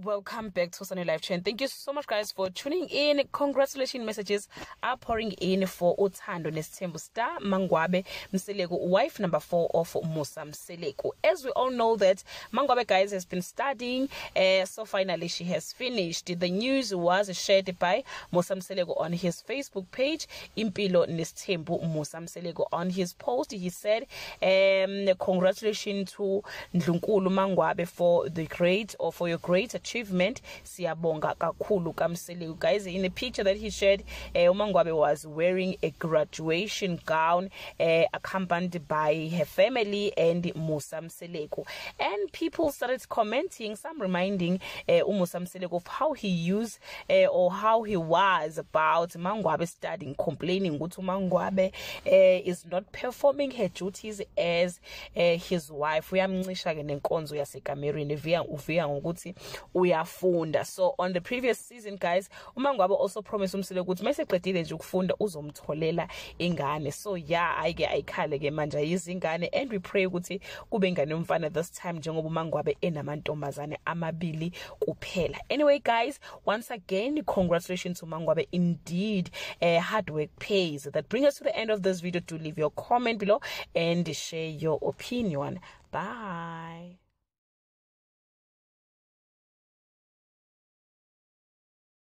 welcome back to Sunny Live Chain. Thank you so much, guys, for tuning in. Congratulations messages are pouring in for Uthando Nesthembu star Mangwabe Mseleku, wife number 4 of Musa Mseleku. As we all know that Mangwabe, guys, has been studying, so finally she has finished. The news was shared by Musa Mseleku on his Facebook page. Impilo Nesthembu Musa Mseleku, on his post, he said, congratulations to Ndlunkulu Mangwabe for your great achievement. Siyabonga kakhulu kaMseleku. Guys, in the picture that he shared, Mangwabe was wearing a graduation gown, accompanied by her family and Musa Mseleku. And people started commenting, some reminding Musa Mseleku of how he used or how he was about Mangwabe studying, complaining that Mangwabe is not performing her duties as his wife. Uyamncisha ke nenkonzo yasekamereni uvia ngokuthi uyafunda. So on the previous season, guys, uMangwabe also promised Mseleku ukuthi mayeseqedile nje ukufunda uzomtholela ingane. So yeah, ayikhale ke manje izingane, and we pray ukuthi kube ingane yomfana this time njengoba uMangwabe enamantombazane amabili kuphela. Anyway, guys, once again, congratulations to Mangwabe. Indeed, hard work pays. That brings us to the end of this video. Do leave your comment below and share your opinion. Bye.